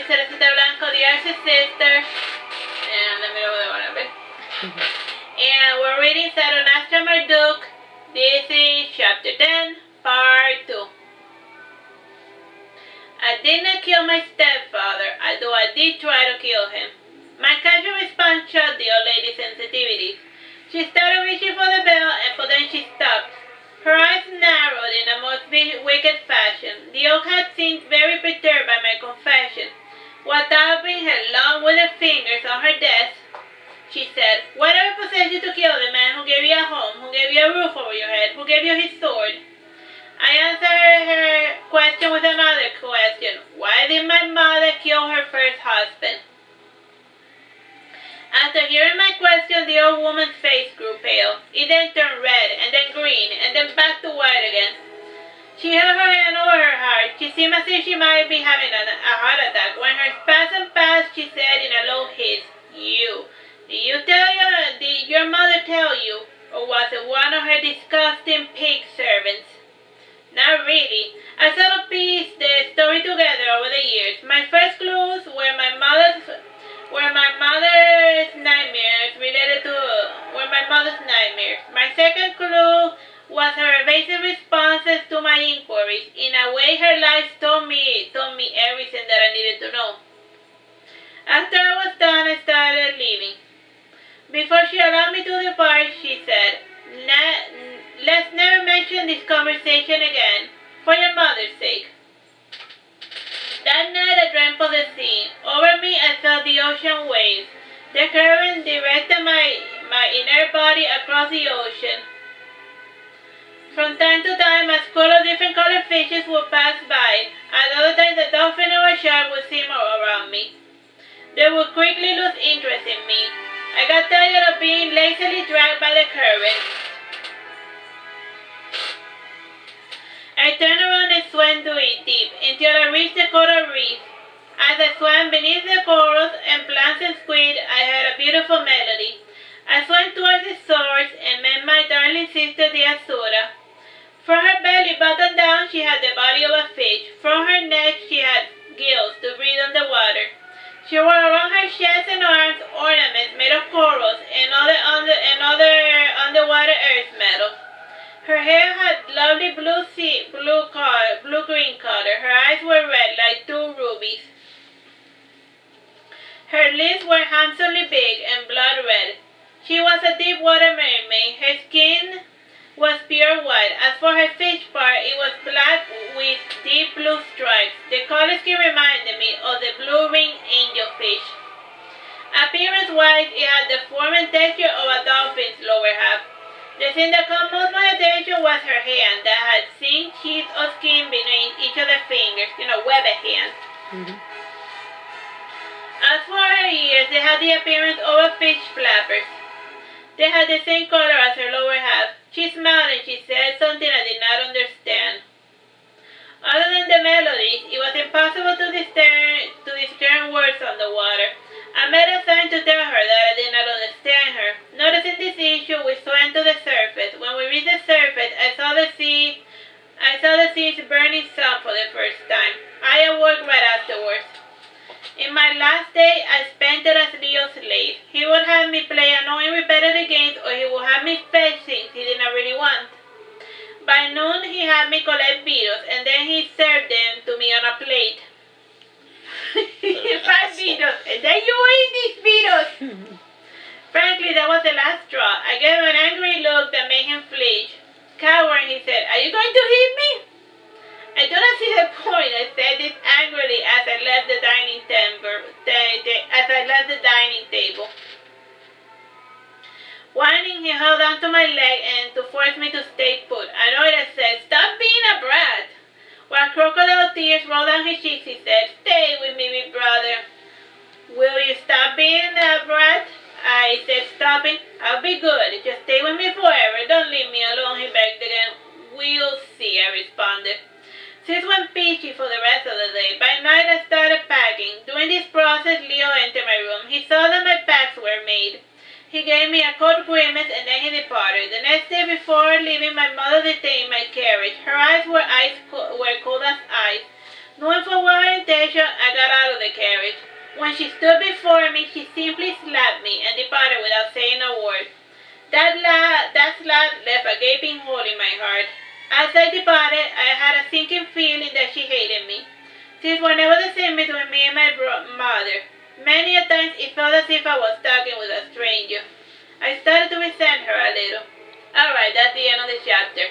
Cerecita Blanco, the Artsy sister. And let me know the one of it. And we're reading Saturnastra Marduke. This is chapter 10, part 2. I did not kill my stepfather, although I did try to kill him. My casual response shocked the old lady's sensitivities. She started reaching for the bell, but then she stopped. Her eyes narrowed in a most wicked fashion. The oak had seemed very perturbed by my confession. While tapping her long withered fingers on her desk, she said, "Whatever possessed you to kill the man who gave you a home, who gave you a roof over your head, who gave you his sword?" I answered her question with another question. Why did my mother kill her first husband? After hearing my question, the old woman's face grew pale. It then turned red, and then green, and then back to white again. She held her hand over her heart. She seemed as if she might be having a heart attack. When her spasm passed, she said in a low hiss, Did your mother tell you, or was it one of her disgusting pig servants?" "Not really. I sort of pieced the story together over the years. My first clues were my mother's nightmares. My second clue was her evasive responses to my inquiries. In a way, her life told me everything that I needed to know." After I was done, I started leaving. Before she allowed me to depart, she said, "Let's never mention this conversation again, for your mother's sake." That night I dreamt of the sea. Over me I felt the ocean waves. The current directed my inner body across the ocean. From time to time, a school of different colored fishes would pass by. At other times, a dolphin or a shark would swim around me. They would quickly lose interest in me. I got tired of being lazily dragged by the current. I turned around and swam deep until I reached the coral reef. As I swam beneath the corals and plants and squid, I heard a beautiful melody. I swam towards the source and met my darling sister, the Asura. From her belly button down, she had the body of a fish. From her neck, she had gills to breathe underwater. She wore around her chest and arms ornaments made of corals and other underwater earth metal. Her hair had lovely blue-green color. Her eyes were red like two rubies. Her lips were handsomely big and blood red. She was a deep water mermaid. Her skin was pure white. As for her fish part, it was black with deep blue stripes. The color scheme reminded me of the blue-ringed angelfish. Appearance-wise, it had the form and texture of a dolphin's lower half. The thing that caught most my attention was her hand that had thin sheets of skin beneath each of the fingers, webbed hands. Mm-hmm. As for her ears, they had the appearance of a fish flappers. They had the same color as her lower half. She smiled and she said something I did not understand. Other than the melodies, it was impossible to discern words on the water. I made a sign to tell her that I did not understand her. Noticing this issue, we swam to the surface. When we reached the surface, I saw the sea's burning sun for the first time. I awoke right afterwards. In my last day, I spent it as Leo's slave. He would have me play annoying repetitive games, or he would have me fetch things he did not really want. By noon, he had me collect beetles, and then he served them to me on a plate. 5 beetles, and then you ate these beetles! Frankly, that was the last straw. I gave him an angry look that made him flinch. "Coward," he said, "are you going to hit me?" "I do not see the point," I said this angrily as I left the dining table. Whining, he held onto my leg and to force me to stay put. Annoyed, I said, "Stop being a brat." While crocodile tears rolled down his cheeks, he said, "Stay with me, big brother." "Will you stop being a brat?" I said, stopping. "I'll be good. Just stay with me forever. Don't leave me alone," he begged again. "We'll see," I responded. Things went peachy for the rest of the day. By night, I started packing. During this process, Leo entered my room. He saw that my packs were made. He gave me a cold grimace and then he departed. The next day before leaving, my mother detained my carriage. Her eyes were cold as ice. Knowing full well her intention, I got out of the carriage. When she stood before me, she simply slapped me and departed without saying a word. That slap left a gaping hole in my heart. As I departed, I had a sinking feeling that she hated me. Things were never the same between me and my mother. Many a times it felt as if I was talking with a stranger. I started to resent her a little. Alright, that's the end of the chapter.